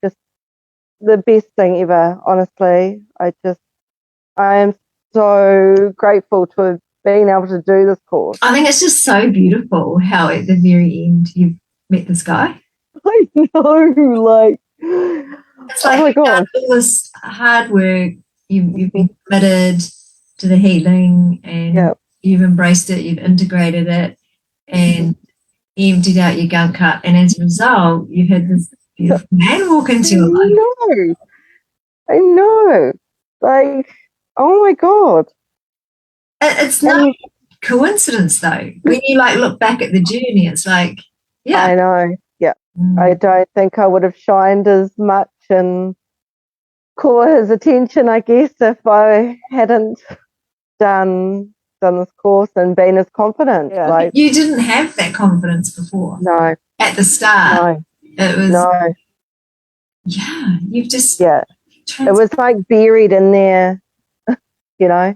just the best thing ever, honestly. I am so grateful to have been able to do this course. I think it's just so beautiful how at the very end you've met this guy. I know, like, it's like, oh my God. All this hard work, you've been committed to the healing, and you've embraced it, you've integrated it, and emptied out your gunk cup, and as a result, you've had this beautiful man walk into your life. I know. Like, oh my God. It's not coincidence though. When you like look back at the journey, it's like, yeah. I know. Yeah. I don't think I would have shined as much and caught his attention, I guess, if I hadn't done this course and been as confident. Yeah. Like, you didn't have that confidence before. No. At the start. No. It was no. Yeah. You've just it was like buried in there, you know.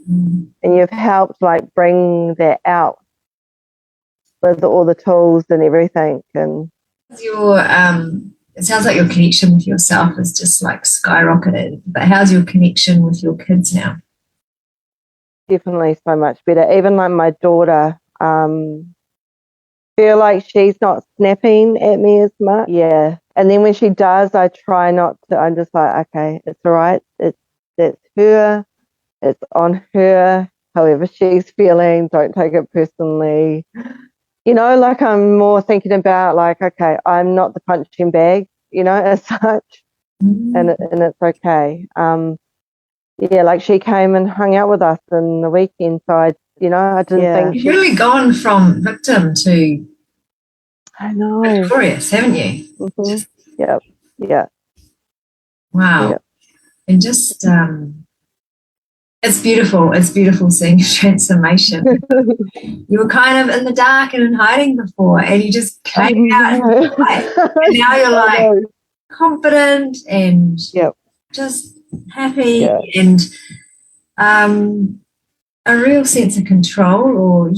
And you've helped like bring that out with all the tools and everything. And your it sounds like your connection with yourself is just like skyrocketed. But how's your connection with your kids now? Definitely so much better. Even like my daughter, feel like she's not snapping at me as much. Yeah. And then when she does, I try not to. I'm just like, okay, it's all right. That's her. It's on her. However she's feeling, don't take it personally. You know, like I'm more thinking about like, okay, I'm not the punching bag, you know, as such, and it's okay. Yeah, like she came and hung out with us in the weekend, so I didn't think you've really gone from victim to victorious, haven't you? Yeah. Wow. And just it's beautiful. It's beautiful seeing your transformation. You were kind of in the dark and in hiding before, and you just came out. And now you're like confident and just happy and a real sense of control. Or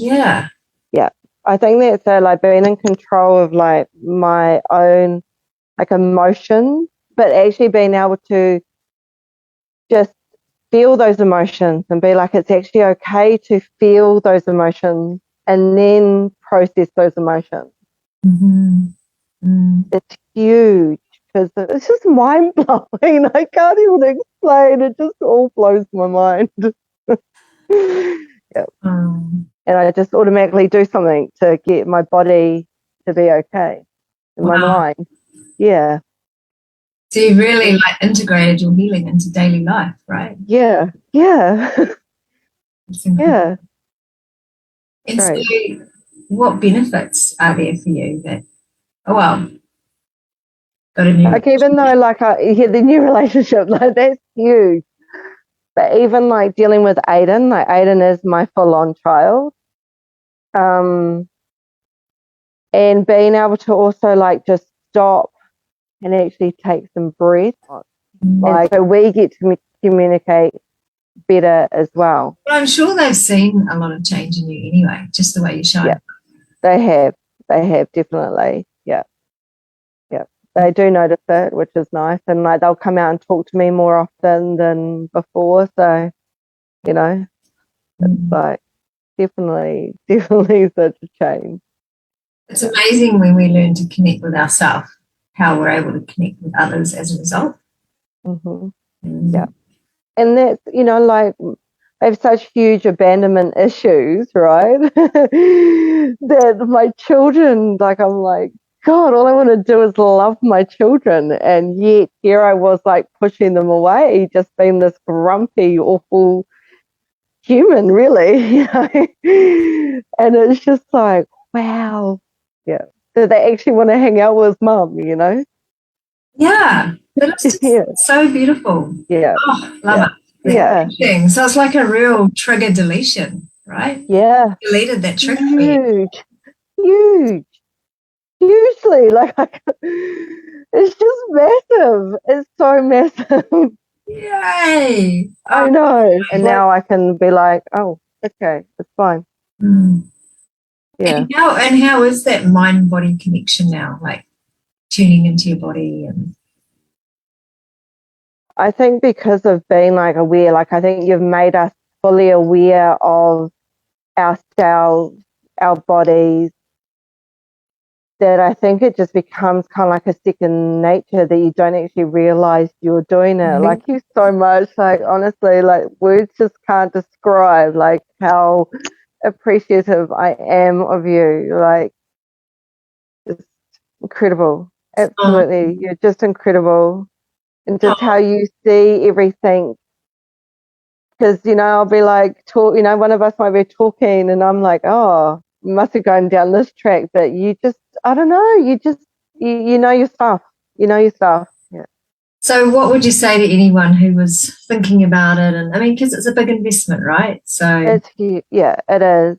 I think that's like being in control of like my own like emotions, but actually being able to just feel those emotions and be like, it's actually okay to feel those emotions and then process those emotions. It's huge because it's just mind blowing. I can't even explain. It just all blows my mind. And I just automatically do something to get my body to be okay in my mind. Yeah. So you've really like integrated your healing into daily life, right? Yeah. Yeah. And so what benefits are there for you that, got a new like even though like the new relationship, like that's huge. But even like dealing with Aiden, like Aiden is my full-on child. And being able to also like just stop and actually take some breath. Like so we get to communicate better as well. But I'm sure they've seen a lot of change in you anyway, just the way you shine. Yeah, they have definitely. Yeah. They do notice it, which is nice. And like they'll come out and talk to me more often than before. So, it's like definitely such a change. It's amazing when we learn to connect with ourselves, how we're able to connect with others as a result. Yeah. And that's, like I have such huge abandonment issues, right? that my children, like I'm like, God, all I want to do is love my children. And yet here I was like pushing them away, just being this grumpy, awful human, really. And it's just like, wow. Yeah. Do they actually want to hang out with mum, Yeah. That's just so beautiful. Yeah. Oh, love it. Yeah. So it's like a real trigger deletion, right? Yeah. Deleted that trigger for you. Huge. Hugely. Like, it's just massive. It's so massive. Yay. I know. And now I can be like, oh, okay, it's fine. Yeah. And how is that mind-body connection now? Like, tuning into your body. And I think because of being like aware, like I think you've made us fully aware of ourselves, our bodies, that I think it just becomes kind of like a second nature that you don't actually realize you're doing it. Mhm. Like you so much, like honestly, like words just can't describe like how appreciative I am of you. Like it's incredible. Oh, Absolutely. You're just incredible. And just how oh, you see everything. Because, I'll be like, one of us might be talking and I'm like, oh, must have gone down this track. But you just, I don't know, you know your stuff. You know your stuff. Yeah. so what would you say to anyone who was thinking about it? And I mean, because it's a big investment, right? So, It's huge. Yeah, it is.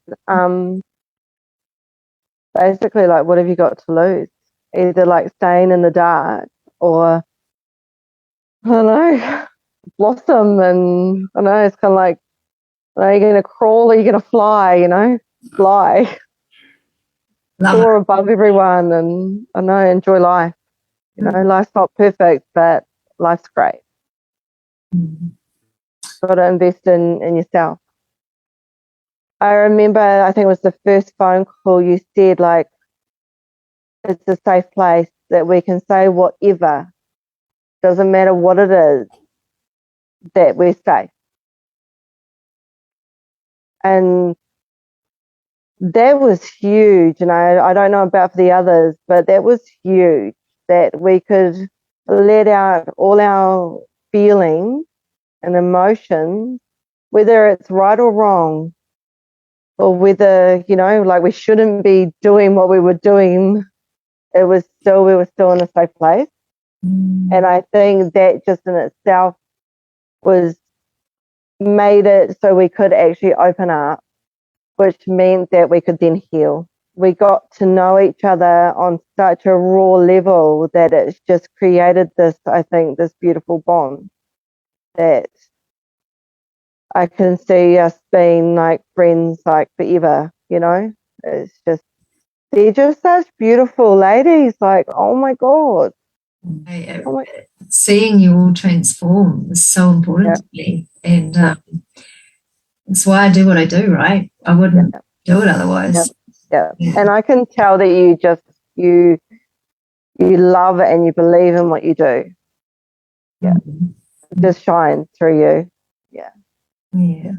Basically, like, what have you got to lose? Either like staying in the dark or, I don't know, blossom. And I know it's kind of like, are you going to crawl or are you going to fly, fly, love it. soar above everyone and I know, enjoy life. Life's not perfect, but life's great. Mm. Got to invest in yourself. I remember, I think it was the first phone call you said, like, it's a safe place that we can say whatever, doesn't matter what it is, that we're safe. And that was huge. And I don't know about for the others, but that was huge that we could let out all our feelings and emotions, whether it's right or wrong, or whether, like we shouldn't be doing what we were doing. We were still in a safe place. And I think that just in itself was made it so we could actually open up, which meant that we could then heal. We got to know each other on such a raw level that it's just created this, I think, this beautiful bond that I can see us being like friends like forever, It's just, they're just such beautiful ladies. Like, oh my God. Oh my, Seeing you all transform is so important yeah, to me. And yeah, it's why I do what I do, right? I wouldn't yeah, do it yeah, otherwise. yeah. Yeah. And I can tell that you love it and you believe in what you do. Yeah. Mm. It just shines through you. Yeah. Yeah.